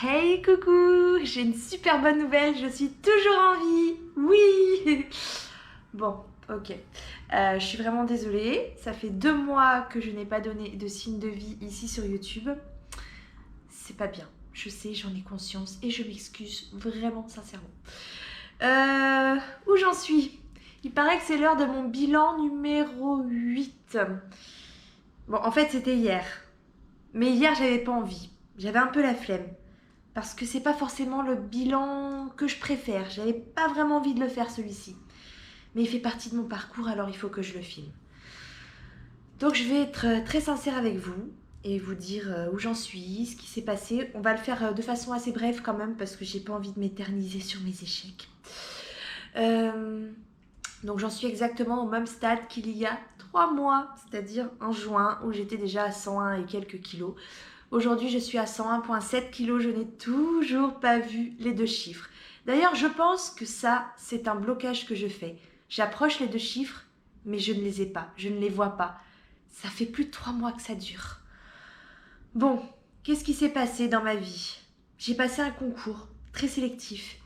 Hey coucou, j'ai une super bonne nouvelle, je suis toujours en vie. Oui. Bon, ok. Je suis vraiment désolée, ça fait 2 mois que je n'ai pas donné de signe de vie ici sur YouTube. C'est pas bien, je sais, j'en ai conscience et je m'excuse vraiment sincèrement. Où j'en suis? Il paraît que c'est l'heure de mon bilan numéro 8. Bon, en fait c'était hier. Mais hier j'avais pas envie, j'avais un peu la flemme. Parce que c'est pas forcément le bilan que je préfère. J'avais pas vraiment envie de le faire celui-ci. Mais il fait partie de mon parcours, alors il faut que je le filme. Donc je vais être très sincère avec vous et vous dire où j'en suis, ce qui s'est passé. On va le faire de façon assez brève quand même parce que j'ai pas envie de m'éterniser sur mes échecs. Donc j'en suis exactement au même stade qu'il y a 3 mois, c'est-à-dire en juin où j'étais déjà à 101 et quelques kilos. Aujourd'hui, je suis à 101,7 kg. Je n'ai toujours pas vu les 2 chiffres. D'ailleurs, je pense que ça, c'est un blocage que je fais. J'approche les 2 chiffres, mais je ne les ai pas. Je ne les vois pas. Ça fait plus de 3 mois que ça dure. Bon, qu'est-ce qui s'est passé dans ma vie? J'ai passé un concours très sélectif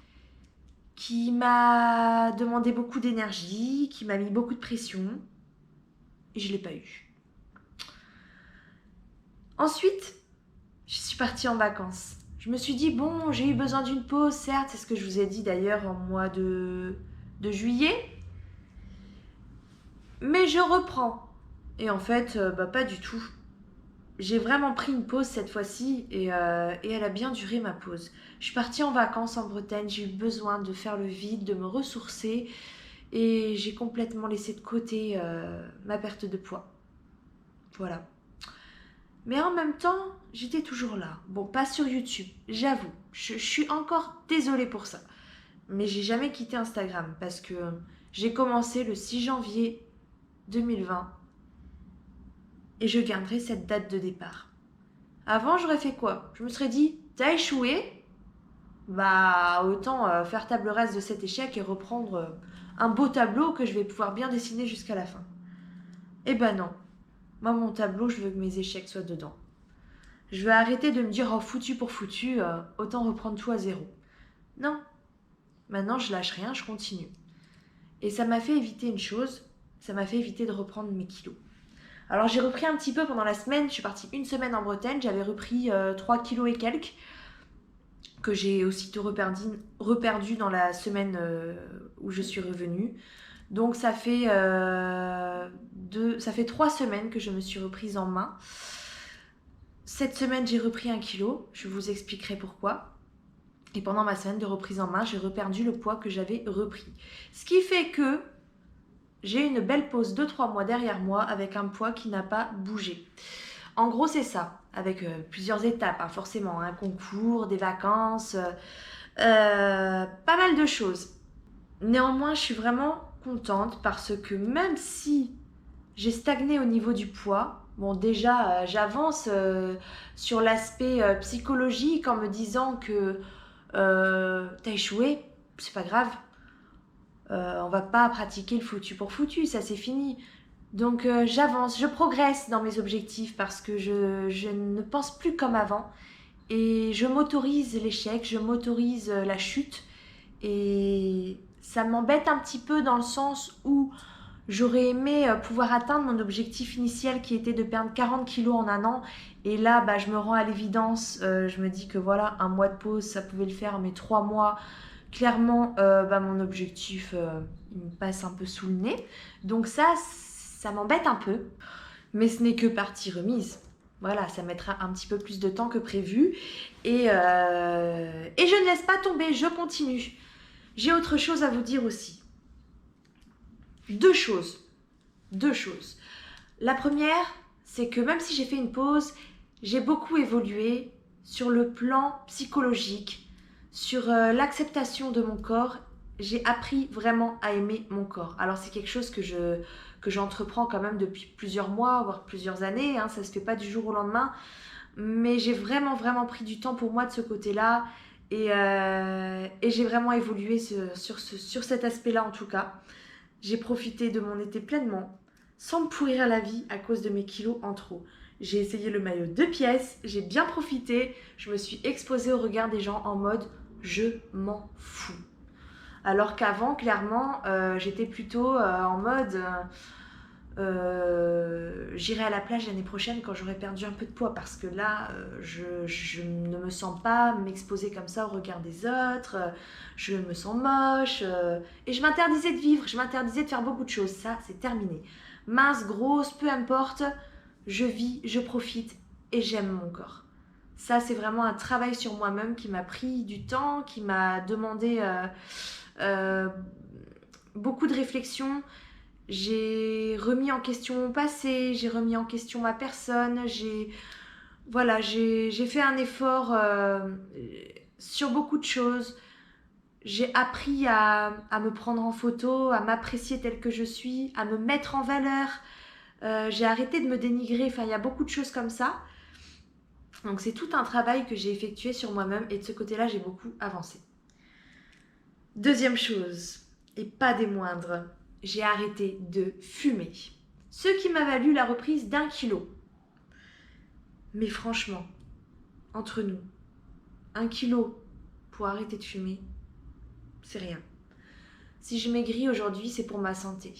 qui m'a demandé beaucoup d'énergie, qui m'a mis beaucoup de pression. Et je ne l'ai pas eu. Ensuite, je suis partie en vacances. Je me suis dit, bon, j'ai eu besoin d'une pause, certes, c'est ce que je vous ai dit d'ailleurs en mois de juillet. Mais je reprends. Et en fait, pas du tout. J'ai vraiment pris une pause cette fois-ci et elle a bien duré ma pause. Je suis partie en vacances en Bretagne, j'ai eu besoin de faire le vide, de me ressourcer et j'ai complètement laissé de côté ma perte de poids. Voilà. Mais en même temps, j'étais toujours là. Bon, pas sur YouTube, j'avoue. Je suis encore désolée pour ça. Mais j'ai jamais quitté Instagram parce que j'ai commencé le 6 janvier 2020 et je garderai cette date de départ. Avant, j'aurais fait quoi? Je me serais dit, t'as échoué? Bah, autant faire table rase de cet échec et reprendre un beau tableau que je vais pouvoir bien dessiner jusqu'à la fin. Eh ben non. Moi, mon tableau, je veux que mes échecs soient dedans. Je veux arrêter de me dire, oh, foutu pour foutu, autant reprendre tout à zéro. Non. Maintenant, je lâche rien, je continue. Et ça m'a fait éviter une chose, ça m'a fait éviter de reprendre mes kilos. Alors j'ai repris un petit peu pendant la semaine, je suis partie une semaine en Bretagne, j'avais repris 3 kilos et quelques, que j'ai aussitôt reperdu dans la semaine où je suis revenue. Donc ça fait 3 semaines que je me suis reprise en main. Cette semaine j'ai repris 1 kilo, je vous expliquerai pourquoi. Et pendant ma semaine de reprise en main, j'ai reperdu le poids que j'avais repris. Ce qui fait que j'ai une belle pause de 3 mois derrière moi avec un poids qui n'a pas bougé. En gros, c'est ça, avec plusieurs étapes, hein, forcément, un concours, des vacances, pas mal de choses. Néanmoins, je suis vraiment contente parce que même si j'ai stagné au niveau du poids, bon déjà, j'avance sur l'aspect psychologique en me disant que t'as échoué, c'est pas grave. On va pas pratiquer le foutu pour foutu, ça c'est fini. Donc j'avance, je progresse dans mes objectifs parce que je ne pense plus comme avant et je m'autorise l'échec, je m'autorise la chute et ça m'embête un petit peu dans le sens où j'aurais aimé pouvoir atteindre mon objectif initial qui était de perdre 40 kilos en un an et là je me rends à l'évidence, je me dis que voilà, un mois de pause ça pouvait le faire mais 3 mois clairement mon objectif il me passe un peu sous le nez donc ça m'embête un peu mais ce n'est que partie remise. Voilà, ça mettra un petit peu plus de temps que prévu et je ne laisse pas tomber, je continue. J'ai autre chose à vous dire aussi. Deux choses. La première, c'est que même si j'ai fait une pause, j'ai beaucoup évolué sur le plan psychologique, sur l'acceptation de mon corps. J'ai appris vraiment à aimer mon corps. Alors c'est quelque chose que j'entreprends quand même depuis plusieurs mois, voire plusieurs années. Hein, ça se fait pas du jour au lendemain. Mais j'ai vraiment pris du temps pour moi de ce côté-là. Et j'ai vraiment évolué sur cet aspect-là en tout cas. J'ai profité de mon été pleinement, sans me pourrir la vie à cause de mes kilos en trop. J'ai essayé le maillot 2 pièces, j'ai bien profité, je me suis exposée au regard des gens en mode je m'en fous. Alors qu'avant, clairement, j'étais plutôt en mode j'irai à la plage l'année prochaine quand j'aurai perdu un peu de poids parce que là, je ne me sens pas m'exposer comme ça au regard des autres, je me sens moche et je m'interdisais de vivre, je m'interdisais de faire beaucoup de choses. Ça, c'est terminé. Mince, grosse, peu importe, je vis, je profite et j'aime mon corps. Ça, c'est vraiment un travail sur moi-même qui m'a pris du temps, qui m'a demandé beaucoup de réflexion. J'ai remis en question mon passé, j'ai remis en question ma personne, j'ai fait un effort sur beaucoup de choses. J'ai appris à me prendre en photo, à m'apprécier telle que je suis, à me mettre en valeur. J'ai arrêté de me dénigrer, enfin il y a beaucoup de choses comme ça. Donc c'est tout un travail que j'ai effectué sur moi-même et de ce côté-là j'ai beaucoup avancé. Deuxième chose, et pas des moindres, j'ai arrêté de fumer. Ce qui m'a valu la reprise d'1 kilo. Mais franchement, entre nous, 1 kilo pour arrêter de fumer, c'est rien. Si je maigris aujourd'hui, c'est pour ma santé.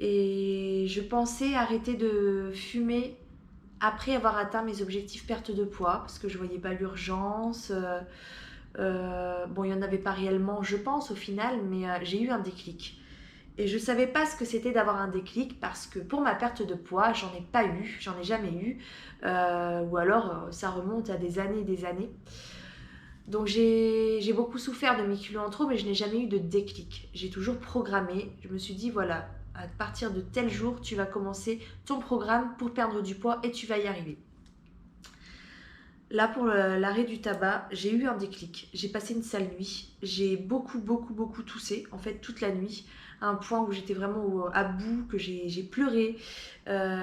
Et je pensais arrêter de fumer après avoir atteint mes objectifs perte de poids, parce que je voyais pas l'urgence. Bon, il n'y en avait pas réellement, je pense, au final, mais j'ai eu un déclic. Et je ne savais pas ce que c'était d'avoir un déclic parce que pour ma perte de poids, j'en ai pas eu, j'en ai jamais eu. Ou alors, ça remonte à des années et des années. Donc j'ai beaucoup souffert de mes kilos en trop, mais je n'ai jamais eu de déclic. J'ai toujours programmé. Je me suis dit, voilà, à partir de tel jour, tu vas commencer ton programme pour perdre du poids et tu vas y arriver. Là, pour l'arrêt du tabac, j'ai eu un déclic. J'ai passé une sale nuit. J'ai beaucoup toussé, en fait, toute la nuit, à un point où j'étais vraiment à bout, que j'ai pleuré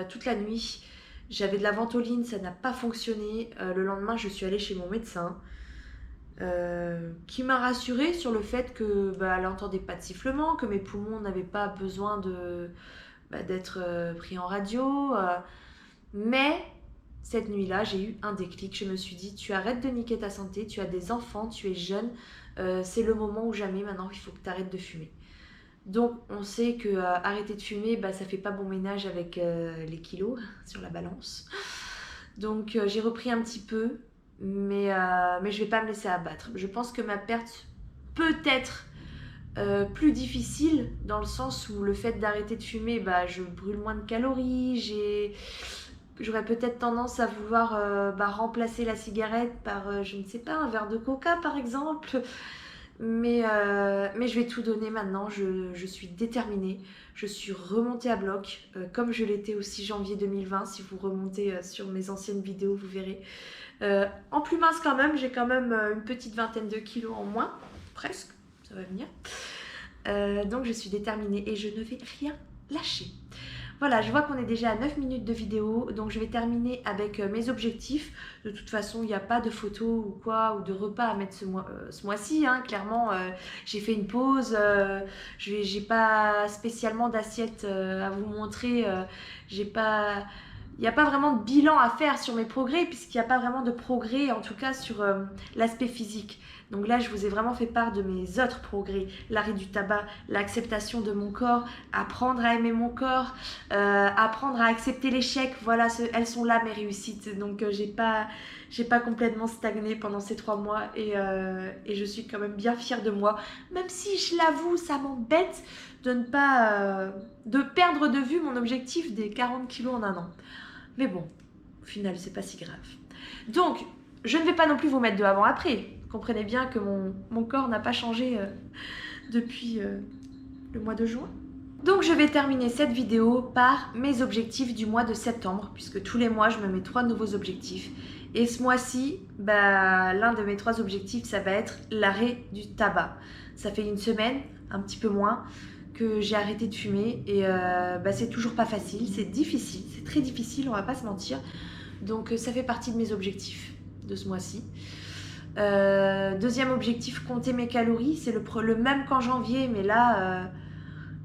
toute la nuit. J'avais de la ventoline, ça n'a pas fonctionné. Le lendemain, je suis allée chez mon médecin, qui m'a rassurée sur le fait que elle n'entendait pas de sifflement, que mes poumons n'avaient pas besoin d'être pris en radio. Mais cette nuit-là, j'ai eu un déclic. Je me suis dit, tu arrêtes de niquer ta santé, tu as des enfants, tu es jeune, c'est le moment ou jamais, maintenant il faut que tu arrêtes de fumer. Donc on sait que arrêter de fumer, ça fait pas bon ménage avec les kilos sur la balance. Donc j'ai repris un petit peu, mais je vais pas me laisser abattre. Je pense que ma perte peut être plus difficile dans le sens où le fait d'arrêter de fumer, je brûle moins de calories, j'aurais peut-être tendance à vouloir remplacer la cigarette par, je ne sais pas, un verre de coca par exemple. Mais je vais tout donner maintenant, je suis déterminée. Je suis remontée à bloc, comme je l'étais aussi janvier 2020. Si vous remontez sur mes anciennes vidéos, vous verrez. En plus mince quand même, j'ai quand même une petite vingtaine de kilos en moins, presque, ça va venir. Donc je suis déterminée et je ne vais rien lâcher. Voilà, je vois qu'on est déjà à 9 minutes de vidéo, donc je vais terminer avec mes objectifs. De toute façon, il n'y a pas de photos ou quoi, ou de repas à mettre ce mois-ci. Clairement, j'ai fait une pause, j'ai pas spécialement d'assiette à vous montrer. Il n'y a pas vraiment de bilan à faire sur mes progrès, puisqu'il n'y a pas vraiment de progrès, en tout cas sur l'aspect physique. Donc là, je vous ai vraiment fait part de mes autres progrès, l'arrêt du tabac, l'acceptation de mon corps, apprendre à aimer mon corps, apprendre à accepter l'échec. Voilà, elles sont là mes réussites. Donc j'ai pas complètement stagné pendant ces 3 mois et je suis quand même bien fière de moi. Même si je l'avoue, ça m'embête de ne pas de perdre de vue mon objectif des 40 kilos en un an. Mais bon, au final, c'est pas si grave. Donc, je ne vais pas non plus vous mettre de avant-après. Comprenez bien que mon corps n'a pas changé depuis le mois de juin. Donc je vais terminer cette vidéo par mes objectifs du mois de septembre, puisque tous les mois je me mets 3 nouveaux objectifs. Et ce mois-ci, l'un de mes 3 objectifs, ça va être l'arrêt du tabac. Ça fait une semaine, un petit peu moins, que j'ai arrêté de fumer et c'est toujours pas facile, c'est difficile, c'est très difficile, on va pas se mentir. Donc ça fait partie de mes objectifs de ce mois-ci. Deuxième objectif, compter mes calories. C'est le même qu'en janvier, mais là,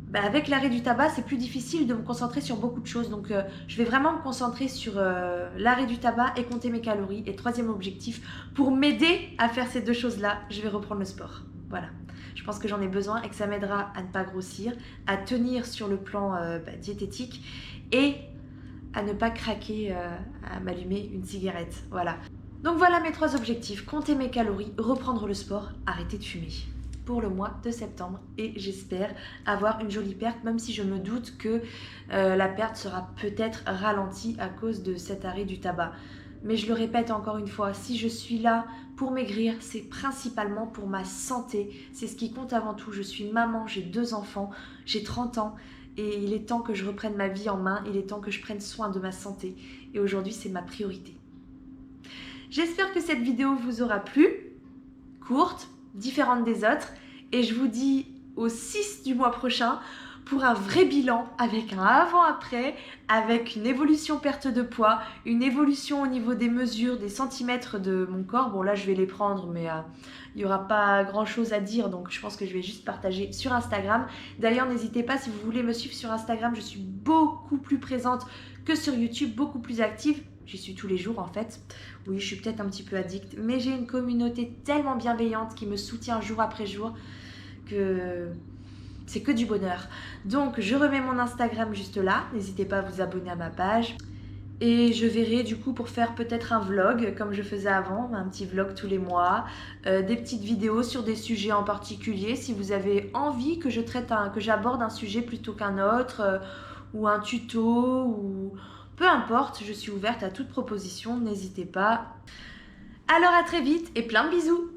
Bah, avec l'arrêt du tabac, c'est plus difficile de me concentrer sur beaucoup de choses. Donc, je vais vraiment me concentrer sur l'arrêt du tabac et compter mes calories. Et troisième objectif, pour m'aider à faire ces deux choses-là, je vais reprendre le sport. Voilà. Je pense que j'en ai besoin et que ça m'aidera à ne pas grossir, à tenir sur le plan diététique et à ne pas craquer, à m'allumer une cigarette. Voilà. Donc voilà mes 3 objectifs, compter mes calories, reprendre le sport, arrêter de fumer pour le mois de septembre et j'espère avoir une jolie perte, même si je me doute que la perte sera peut-être ralentie à cause de cet arrêt du tabac. Mais je le répète encore une fois, si je suis là pour maigrir, c'est principalement pour ma santé, c'est ce qui compte avant tout. Je suis maman, j'ai 2 enfants, j'ai 30 ans et il est temps que je reprenne ma vie en main, il est temps que je prenne soin de ma santé et aujourd'hui c'est ma priorité. J'espère que cette vidéo vous aura plu, courte, différente des autres, et je vous dis au 6 du mois prochain pour un vrai bilan avec un avant-après, avec une évolution perte de poids, une évolution au niveau des mesures, des centimètres de mon corps. Bon là je vais les prendre mais il n'y aura pas grand chose à dire donc je pense que je vais juste partager sur Instagram. D'ailleurs n'hésitez pas si vous voulez me suivre sur Instagram, je suis beaucoup plus présente que sur YouTube, beaucoup plus active. J'y suis tous les jours en fait. Oui, je suis peut-être un petit peu addict, mais j'ai une communauté tellement bienveillante qui me soutient jour après jour que c'est que du bonheur. Donc, je remets mon Instagram juste là. N'hésitez pas à vous abonner à ma page. Et je verrai du coup pour faire peut-être un vlog comme je faisais avant, un petit vlog tous les mois, des petites vidéos sur des sujets en particulier. Si vous avez envie que j'aborde un sujet plutôt qu'un autre, ou un tuto, ou peu importe, je suis ouverte à toute proposition, n'hésitez pas. Alors à très vite et plein de bisous!